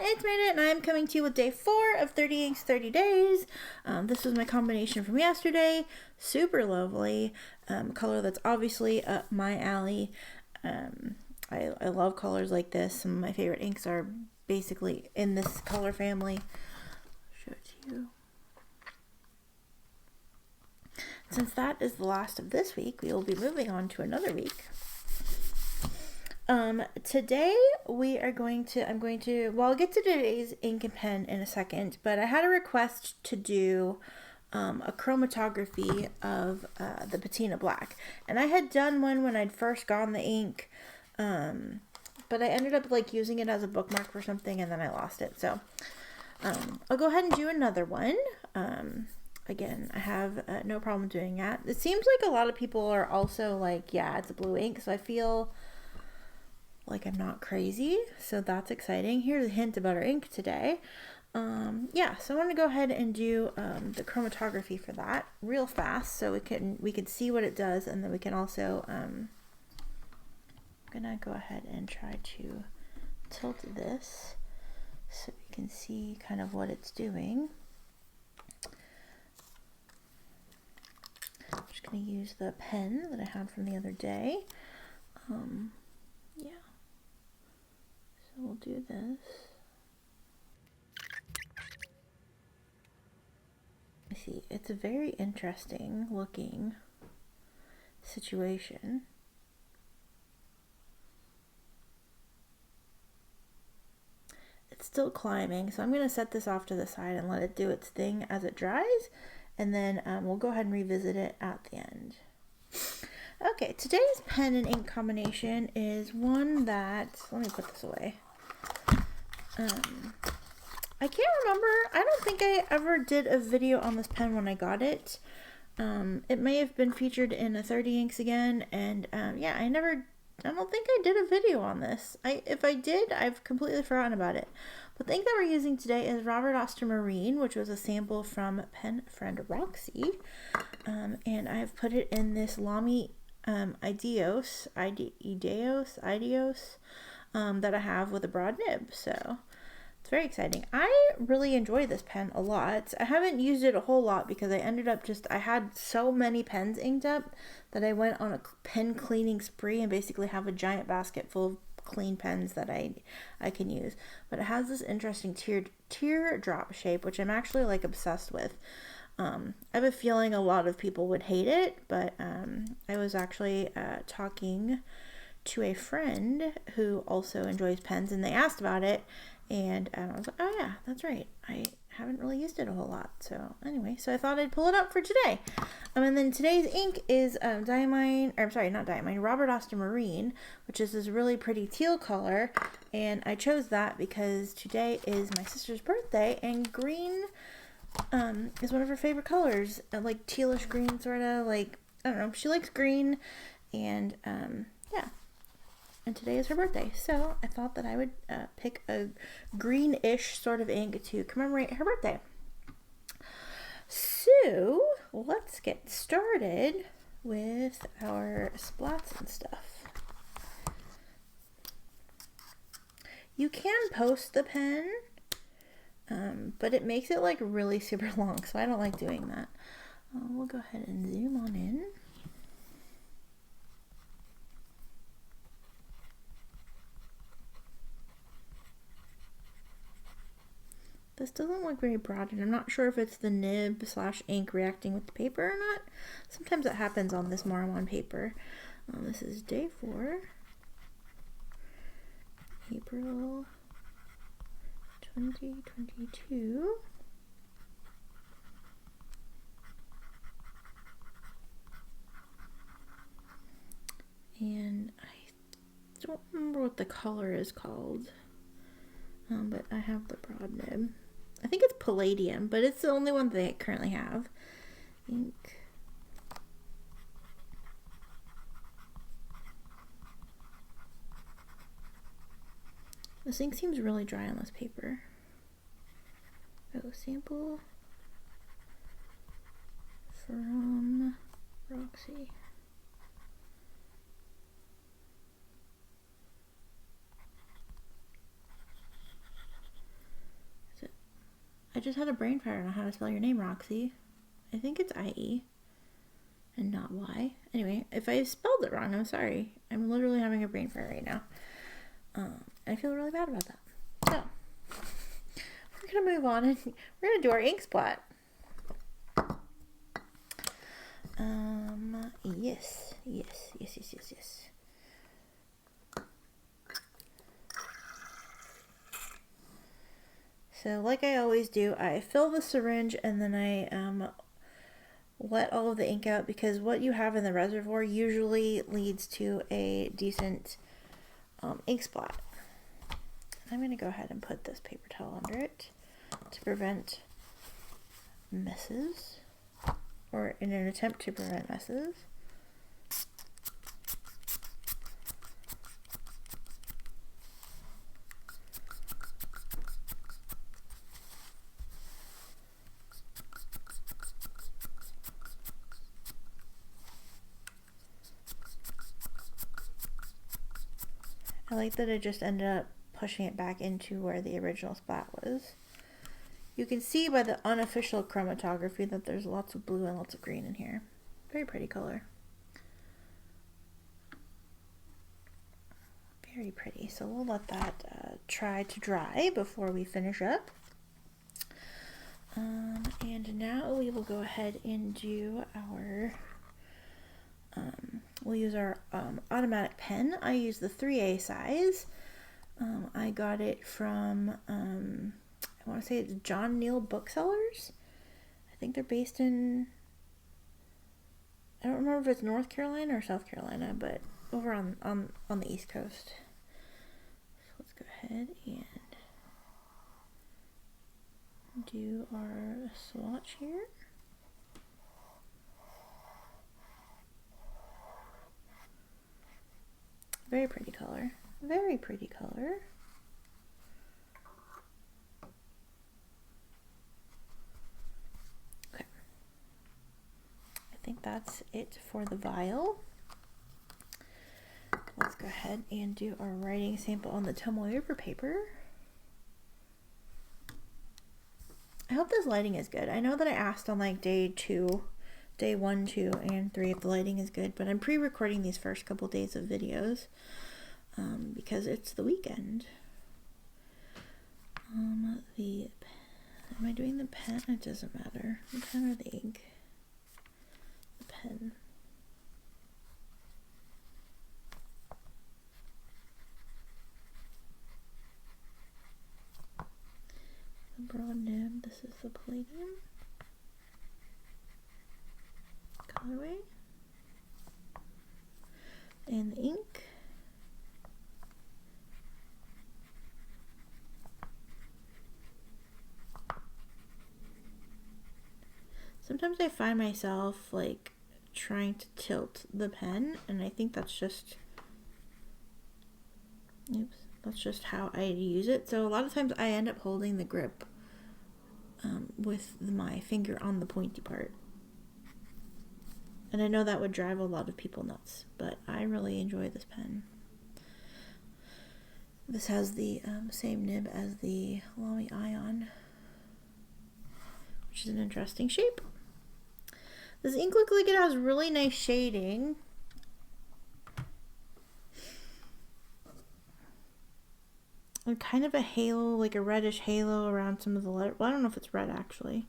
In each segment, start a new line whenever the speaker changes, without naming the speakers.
it's made it, and I'm coming to you with day 4 of 30 Inks 30 Days. This was my combination from yesterday. Super lovely. Color that's obviously up my alley. I love colors like this. Some of my favorite inks are basically in this color family. I'll show it to you. Since that is the last of this week, we will be moving on to another week. Today I'll get to today's ink and pen in a second, but I had a request to do a chromatography of the patina black, and I had done one when I'd first gotten the ink, but I ended up like using it as a bookmark for something, and then I lost it. So I'll go ahead and do another one. Again, I have no problem doing that. It seems like a lot of people are also like, yeah, it's a blue ink, so I feel like I'm not crazy, so that's exciting. Here's a hint about our ink today. Yeah, so I want to go ahead and do the chromatography for that real fast, so we can see what it does, and then we can also I'm gonna go ahead and try to tilt this so we can see kind of what it's doing. I'm just gonna use the pen that I had from the other day. Yeah. So we'll do this. I see, it's a very interesting looking situation. It's still climbing, so I'm going to set this off to the side and let it do its thing as it dries, and then we'll go ahead and revisit it at the end. Okay, today's pen and ink combination is one that, let me put this away. I can't remember. I don't think I ever did a video on this pen when I got it. It may have been featured in a 30 Inks again, and yeah, I don't think I did a video on this. If I did, I've completely forgotten about it. But the ink that we're using today is Robert Oster Marine, which was a sample from pen friend Roxy, and I've put it in this Lamy Ideos that I have with a broad nib, so it's very exciting. I really enjoy this pen a lot. I haven't used it a whole lot because I ended up I had so many pens inked up that I went on a pen cleaning spree and basically have a giant basket full of clean pens that I can use. But it has this interesting teardrop shape, which I'm actually like obsessed with. I have a feeling a lot of people would hate it, but I was actually talking to a friend who also enjoys pens, and they asked about it, and I was like, oh yeah, that's right, I haven't really used it a whole lot. So anyway, so I thought I'd pull it up for today. And then today's ink is Robert Oster Marine, which is this really pretty teal color, and I chose that because today is my sister's birthday, and green is one of her favorite colors, like tealish green, sort of, like, I don't know, she likes green, and yeah, and today is her birthday, so I thought that I would pick a greenish sort of ink to commemorate her birthday. So let's get started with our splats and stuff. You can post the pen, but it makes it like really super long, so I don't like doing that. We'll go ahead and zoom on in. This doesn't look very broad, and I'm not sure if it's the nib / ink reacting with the paper or not. Sometimes that happens on this Maruman paper. This is day 4, April 2022. And I don't remember what the color is called, but I have the broad nib. I think it's Palladium, but it's the only one they currently have. Ink. This ink seems really dry on this paper. Oh, sample from Roxy. I just had a brain fire on how to spell your name, Roxy. I think it's I-E and not Y. Anyway, if I spelled it wrong, I'm sorry. I'm literally having a brain fire right now. I feel really bad about that. So, we're going to move on and we're going to do our ink splat. Yes. So like I always do, I fill the syringe and then I let all of the ink out, because what you have in the reservoir usually leads to a decent ink splat. I'm going to go ahead and put this paper towel under it to prevent messes, or in an attempt to prevent messes. I like that I just ended up pushing it back into where the original splat was. You can see by the unofficial chromatography that there's lots of blue and lots of green in here. Very pretty color. Very pretty. So we'll let that try to dry before we finish up. And now we will go ahead and do our... we'll use our automatic pen. I use the 3A size. I got it from, I want to say it's John Neal Booksellers. I think they're based in, I don't remember if it's North Carolina or South Carolina, but over on the East Coast. So let's go ahead and do our swatch here. Very pretty color. Very pretty color. Okay. I think that's it for the vial. Let's go ahead and do our writing sample on the tomoe paper. I hope this lighting is good. I know that I asked on like day 1, 2, and 3 if the lighting is good, but I'm pre-recording these first couple days of videos because it's the weekend. Am I doing the pen? It doesn't matter. The pen or the ink? The pen. The broad nib. This is the Palladium colorway, and the ink. Sometimes I find myself like trying to tilt the pen, and I think that's just, that's just how I use it. So a lot of times I end up holding the grip with my finger on the pointy part. And I know that would drive a lot of people nuts, but I really enjoy this pen. This has the same nib as the Lamy Ion, which is an interesting shape. This ink looks like it has really nice shading. And kind of a halo, like a reddish halo around some of the letters. Well, I don't know if it's red actually.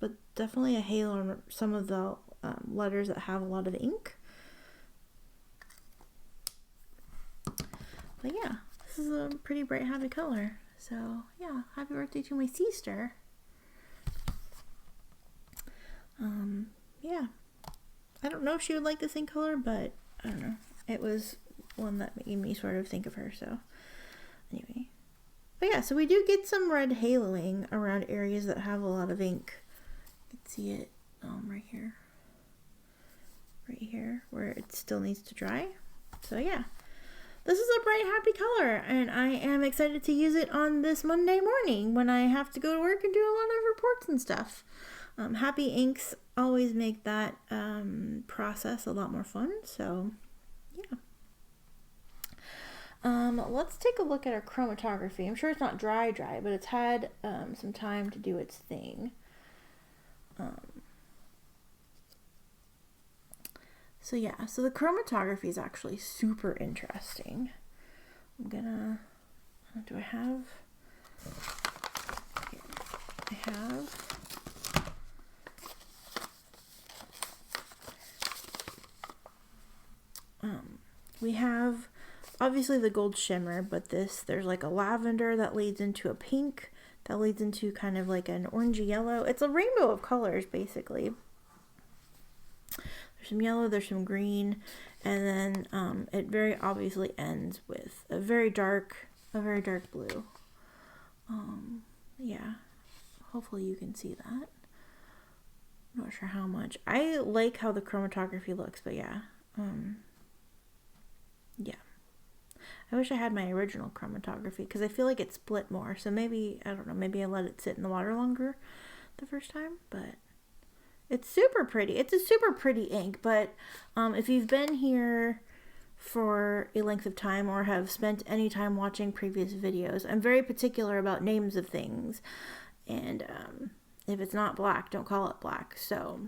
But definitely a halo on some of the letters that have a lot of ink. But yeah, this is a pretty bright, happy color. So yeah, happy birthday to my sister. Yeah, I don't know if she would like this ink color, but I don't know. It was one that made me sort of think of her. So anyway, but yeah, so we do get some red haloing around areas that have a lot of ink. You can see it right here where it still needs to dry. So yeah, this is a bright, happy color, and I am excited to use it on this Monday morning when I have to go to work and do a lot of reports and stuff. Happy inks always make that process a lot more fun. So yeah. Let's take a look at our chromatography. I'm sure it's not dry, but it's had some time to do its thing. So yeah, so the chromatography is actually super interesting. Do I have? Here, I have. We have obviously the gold shimmer, but there's like a lavender that leads into a pink, that leads into kind of like an orangey yellow. It's a rainbow of colors, basically. There's some yellow, there's some green, and then it very obviously ends with a very dark blue. Yeah, hopefully you can see that. I'm not sure how much. I like how the chromatography looks, but yeah. Yeah. I wish I had my original chromatography because I feel like it split more. So maybe, I don't know, maybe I let it sit in the water longer the first time, but it's super pretty. It's a super pretty ink, but if you've been here for a length of time or have spent any time watching previous videos, I'm very particular about names of things. And if it's not black, don't call it black. So,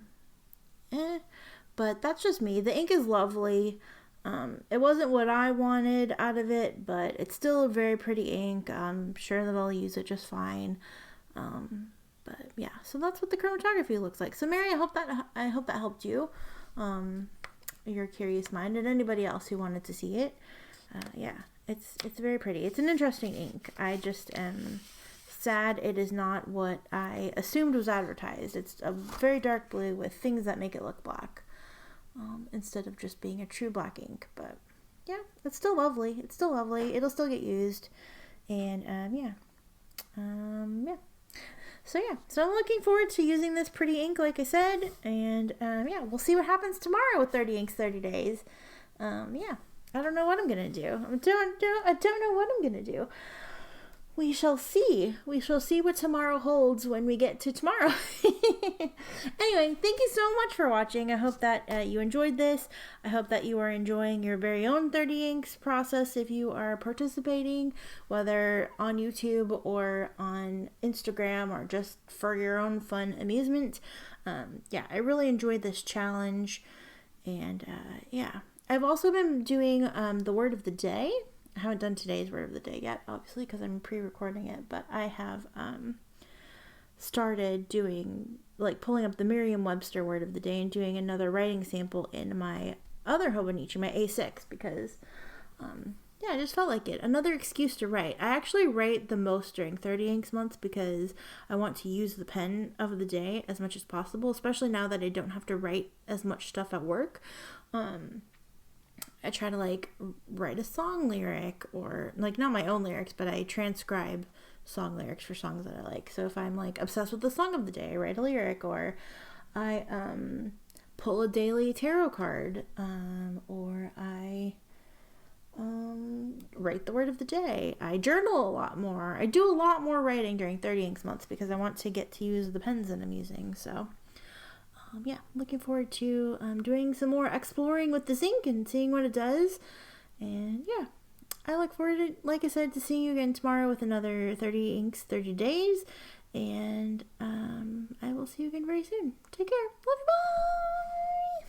but that's just me. The ink is lovely. It wasn't what I wanted out of it, but it's still a very pretty ink. I'm sure that I'll use it just fine. But yeah, so that's what the chromatography looks like. So Mary, I hope that helped you. Your curious mind, and anybody else who wanted to see it. Yeah, it's very pretty. It's an interesting ink. I just am sad it is not what I assumed was advertised. It's a very dark blue with things that make it look black. Instead of just being a true black ink. But yeah, it's still lovely. It'll still get used. And yeah. So I'm looking forward to using this pretty ink, like I said. And yeah, we'll see what happens tomorrow with 30 inks, 30 days. Yeah, I don't know what I'm gonna do. I don't know what I'm gonna do. We shall see. We shall see what tomorrow holds when we get to tomorrow. Anyway, thank you so much for watching. I hope that you enjoyed this. I hope that you are enjoying your very own 30 inks process if you are participating, whether on YouTube or on Instagram or just for your own fun amusement. Yeah, I really enjoyed this challenge. And yeah, I've also been doing the word of the day. I haven't done today's word of the day yet, obviously, because I'm pre-recording it, but I have started doing, like, pulling up the Merriam-Webster word of the day and doing another writing sample in my other Hobonichi, my A6, because, yeah, I just felt like it. Another excuse to write. I actually write the most during 30 inks months because I want to use the pen of the day as much as possible, especially now that I don't have to write as much stuff at work. I try to, like, write a song lyric, or, like, not my own lyrics, but I transcribe song lyrics for songs that I like. So if I'm, like, obsessed with the song of the day, I write a lyric, or I pull a daily tarot card, or I write the word of the day. I journal a lot more. I do a lot more writing during 30 inks months because I want to get to use the pens that I'm using, so... yeah, looking forward to doing some more exploring with this ink and seeing what it does. And yeah, I look forward to, like I said, to seeing you again tomorrow with another 30 inks, 30 days. And I will see you again very soon. Take care. Love you. Bye.